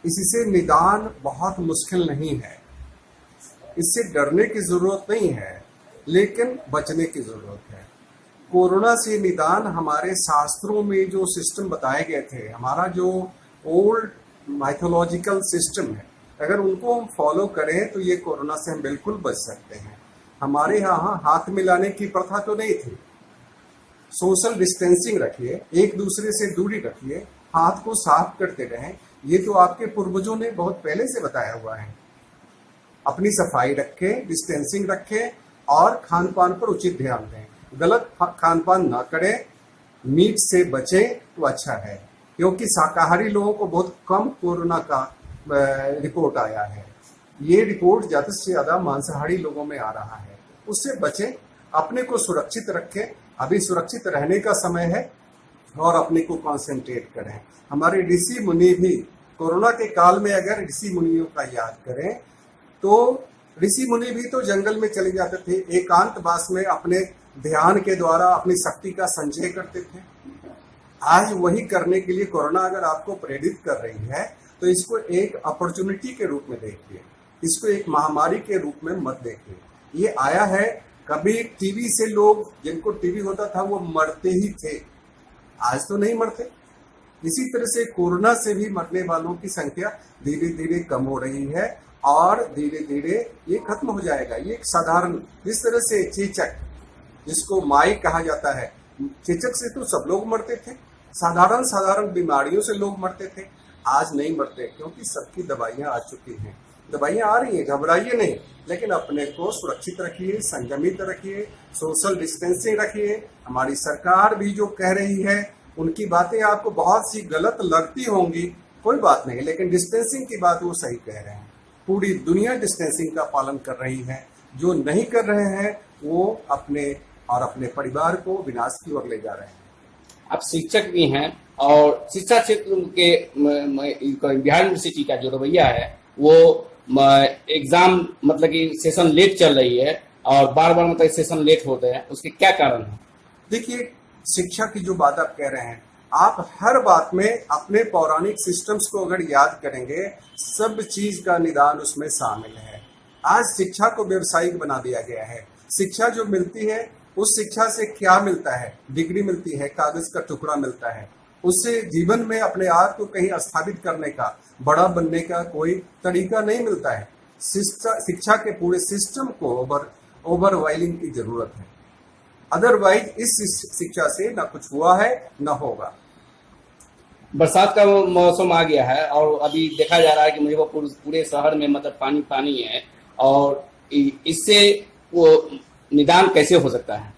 इससे निदान बहुत मुश्किल नहीं है। इससे डरने की जरूरत नहीं है, लेकिन बचने की जरूरत है। कोरोना से निदान हमारे शास्त्रों में जो सिस्टम बताए गए थे, हमारा जो ओल्ड माइथोलॉजिकल सिस्टम है, अगर उनको हम फॉलो करें तो ये कोरोना से हम बिल्कुल बच सकते हैं। हमारे यहाँ हाथ मिलाने की प्रथा तो नहीं थी। सोशल डिस्टेंसिंग रखिए, एक दूसरे से दूरी रखिए, हाथ को साफ करते रहें। ये तो आपके पूर्वजों ने बहुत पहले से बताया हुआ है। अपनी सफाई रखें, डिस्टेंसिंग रखें और खान पान पर उचित ध्यान दें। गलत खान पान ना करें, मीट से बचें तो अच्छा है, क्योंकि शाकाहारी लोगों को बहुत कम कोरोना का रिपोर्ट आया है। ये रिपोर्ट ज़्यादा से ज़्यादा मांसाहारी लोगों में आ रहा है। उससे बचें, अपने को सुरक्षित रखें। अभी सुरक्षित रहने का समय है और अपने को कॉन्सेंट्रेट करें। हमारे ऋषि मुनि भी कोरोना के काल में, अगर ऋषि मुनियों का याद करें तो ऋषि मुनि भी तो जंगल में चले जाते थे, एकांतवास में अपने ध्यान के द्वारा अपनी शक्ति का संचय करते थे। आज वही करने के लिए कोरोना अगर आपको प्रेरित कर रही है तो इसको एक अपॉर्चुनिटी के रूप में देखिए, इसको एक महामारी के रूप में मत देखिए। ये आया है, कभी टीबी से लोग जिनको टीबी होता था वो मरते ही थे, आज तो नहीं मरते। इसी तरह से कोरोना से भी मरने वालों की संख्या धीरे धीरे कम हो रही है और धीरे धीरे ये खत्म हो जाएगा। ये एक साधारण, जिस तरह से चेचक, जिसको माई कहा जाता है, चेचक से तो सब लोग मरते थे, साधारण साधारण बीमारियों से लोग मरते थे। आज नहीं मरते, क्योंकि सबकी दवाइयां आ चुकी हैं। दवाइयां आ रही हैं, घबराइए नहीं, लेकिन अपने को सुरक्षित रखिए, संयमित रखिए, सोशल डिस्टेंसिंग रखिए। हमारी सरकार भी जो कह रही है, उनकी बातें आपको बहुत सी गलत लगती होंगी, कोई बात नहीं, लेकिन डिस्टेंसिंग की बात वो सही कह रहे हैं। पूरी दुनिया डिस्टेंसिंग का पालन कर रही है। जो नहीं कर रहे हैं वो अपने और अपने परिवार को विनाश की ओर ले जा रहे हैं। आप शिक्षक भी हैं और शिक्षा क्षेत्र के बिहार यूनिवर्सिटी का जो रवैया है वो एग्जाम मतलब कि सेशन लेट चल रही है और बार बार मतलब सेशन लेट होते हैं, उसके क्या कारण है? देखिए, शिक्षा की जो बात आप कह रहे हैं, आप हर बात में अपने पौराणिक सिस्टम्स को अगर याद करेंगे, सब चीज का निदान उसमें शामिल है। आज शिक्षा को व्यवसायिक बना दिया गया है। शिक्षा जो मिलती है, उस शिक्षा से क्या मिलता है? डिग्री मिलती है, कागज का टुकड़ा मिलता है। उससे जीवन में अपने आप को कहीं स्थापित करने का, बड़ा बनने का कोई तरीका नहीं मिलता है। शिक्षा के पूरे सिस्टम को ओवरवाइलिंग की जरूरत है। अदरवाइज इस शिक्षा से ना कुछ हुआ है ना होगा। बरसात का मौसम आ गया है और अभी देखा जा रहा है कि मुजफ्फरपुर पूरे शहर में मतलब पानी पानी है, और इससे वो निदान कैसे हो सकता है?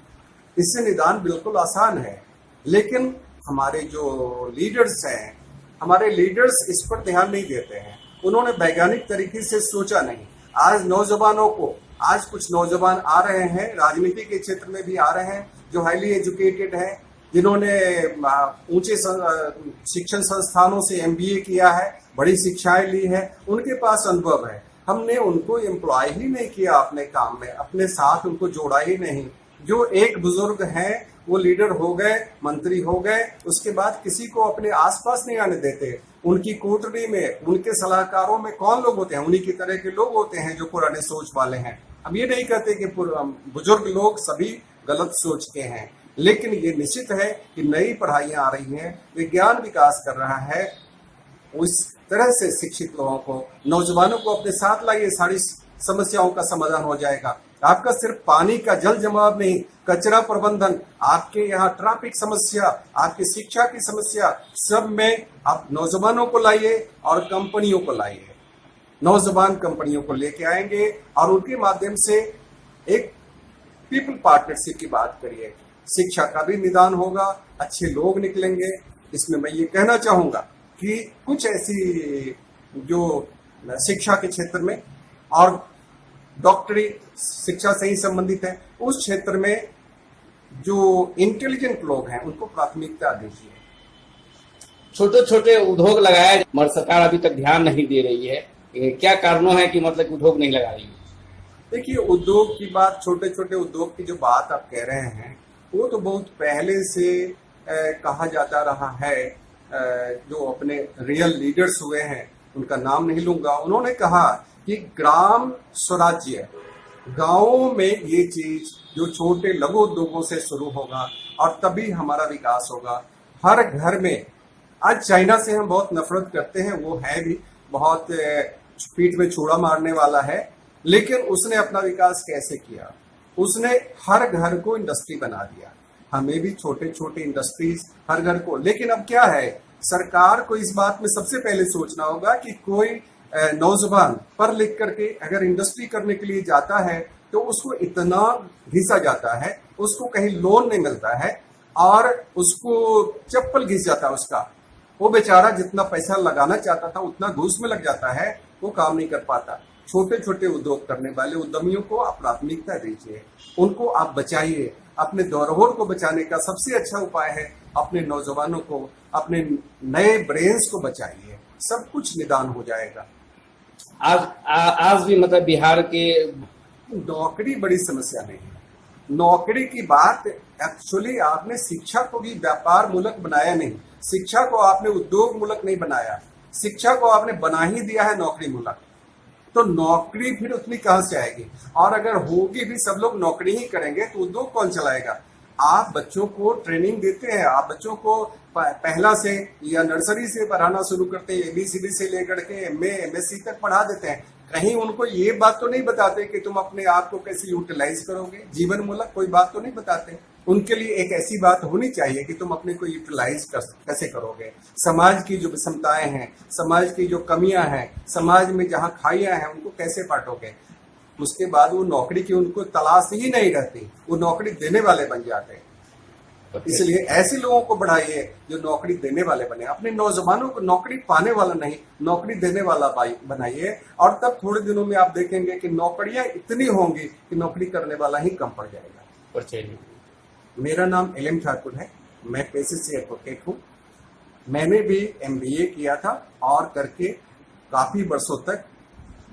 इससे निदान बिल्कुल आसान है, लेकिन हमारे जो लीडर्स हैं, हमारे लीडर्स इस पर ध्यान नहीं देते हैं। उन्होंने वैज्ञानिक तरीके से सोचा नहीं। आज नौजवानों को, आज कुछ नौजवान आ रहे हैं, राजनीति के क्षेत्र में भी आ रहे हैं, जो हाईली एजुकेटेड हैं, जिन्होंने ऊंचे शिक्षण संस्थानों से एमबीए किया है, बड़ी शिक्षाएं ली है, उनके पास अनुभव है। हमने उनको एम्प्लॉय ही नहीं किया अपने काम में, अपने साथ उनको जोड़ा ही नहीं। जो एक बुजुर्ग हैं वो लीडर हो गए, मंत्री हो गए, उसके बाद किसी को अपने आसपास नहीं आने देते। उनकी कोटरी में, उनके सलाहकारों में कौन लोग होते हैं? उन्हीं की तरह के लोग होते हैं जो पुराने सोच वाले हैं। अब ये नहीं कहते कि बुजुर्ग लोग सभी गलत सोच के हैं, लेकिन ये निश्चित है कि नई पढ़ाइयां आ रही हैं, विज्ञान विकास कर रहा है। उस तरह से शिक्षित लोगों को, नौजवानों को अपने साथ लाइए, सारी समस्याओं का समाधान हो जाएगा। आपका सिर्फ पानी का जल जमाव नहीं, कचरा प्रबंधन, आपके यहाँ ट्रैफिक समस्या, आपकी शिक्षा की समस्या, सब में आप नौजवानों को लाइए और कंपनियों को लाइए। नौजवान कंपनियों को लेके आएंगे और उनके माध्यम से एक पीपल पार्टनरशिप की बात करिए। शिक्षा का भी निदान होगा, अच्छे लोग निकलेंगे। इसमें मैं ये कहना चाहूंगा कि कुछ ऐसी जो शिक्षा के क्षेत्र में और डॉक्टरी शिक्षा से ही संबंधित है, उस क्षेत्र में जो इंटेलिजेंट लोग हैं उनको प्राथमिकता दीजिए। छोटे छोटे उद्योग लगाए मगर सरकार अभी तक ध्यान नहीं दे रही है, क्या कारणों है कि मतलब उद्योग नहीं लगा रही है? देखिए, उद्योग की बात, छोटे छोटे उद्योग की जो बात आप कह रहे हैं, वो तो बहुत पहले से कहा जाता रहा है। जो अपने रियल लीडर्स हुए हैं उनका नाम नहीं लूंगा, उन्होंने कहा कि ग्राम स्वराज्य, गांवों में ये चीज जो छोटे लघु उद्योगों से शुरू होगा और तभी हमारा विकास होगा। हर घर में, आज चाइना से हम बहुत नफरत करते हैं, वो है भी बहुत पीठ में छुरा मारने वाला है, लेकिन उसने अपना विकास कैसे किया? उसने हर घर को इंडस्ट्री बना दिया। हमें भी छोटे छोटे इंडस्ट्रीज हर घर को, लेकिन अब क्या है, सरकार को इस बात में सबसे पहले सोचना होगा कि कोई नौजवान पढ़ लिख करके अगर इंडस्ट्री करने के लिए जाता है तो उसको इतना घिसा जाता है, उसको कहीं लोन नहीं मिलता है और उसको चप्पल घिस जाता है उसका। वो बेचारा जितना पैसा लगाना चाहता था उतना घूस में लग जाता है, वो काम नहीं कर पाता। छोटे छोटे उद्योग करने वाले उद्यमियों को आप प्राथमिकता दीजिए, उनको आप बचाइए। अपने धरोहर को बचाने का सबसे अच्छा उपाय है अपने नौजवानों को, अपने नए ब्रेन्स को बचाइए, सब कुछ निदान हो जाएगा। आज भी मतलब बिहार के नौकरी बड़ी समस्या नहीं है। नौकरी की बात एक्चुअली आपने शिक्षा को भी व्यापार मूलक बनाया नहीं, शिक्षा को आपने उद्योग मूलक नहीं बनाया, शिक्षा को आपने बना ही दिया है नौकरी मूलक। तो नौकरी फिर उतनी कहां से आएगी? और अगर होगी भी, सब लोग नौकरी ही करेंगे तो उद्योग कौन चलाएगा? आप बच्चों को ट्रेनिंग देते हैं, आप बच्चों को पहला से या नर्सरी से पढ़ाना शुरू करते हैं, ABCD से लेकर के MA MSc तक पढ़ा देते हैं। कहीं उनको ये बात तो नहीं बताते कि तुम अपने आप को कैसे यूटिलाइज करोगे, जीवन मूलक कोई बात तो नहीं बताते। उनके लिए एक ऐसी बात होनी चाहिए कि तुम अपने को यूटिलाइज कैसे करोगे। समाज की जो विषमताएं हैं, समाज की जो कमियां हैं, समाज में जहां खाइयां हैं, उनको कैसे पाटोगे। उसके बाद वो नौकरी की उनको तलाश ही नहीं रहती, वो नौकरी देने वाले बन जाते हैं। इसलिए ऐसे लोगों को बढ़ाइए जो नौकरी देने वाले बने। अपने नौजवानों को नौकरी पाने वाला नहीं, नौकरी देने वाला बनाइए, और तब थोड़े दिनों में आप देखेंगे कि नौकरियां इतनी होंगी कि नौकरी करने वाला ही कम पड़ जाएगा। मेरा नाम LM ठाकुर है, मैं पेशे से एडवोकेट हूँ। मैंने भी MBA किया था और करके काफी वर्षों तक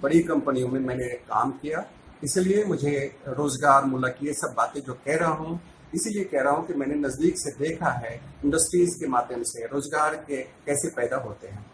बड़ी कंपनियों में मैंने काम किया। इसलिए मुझे रोजगार मूलक ये सब बातें जो कह रहा हूँ, इसीलिए कह रहा हूँ कि मैंने नजदीक से देखा है इंडस्ट्रीज के माध्यम से रोजगार के कैसे पैदा होते हैं।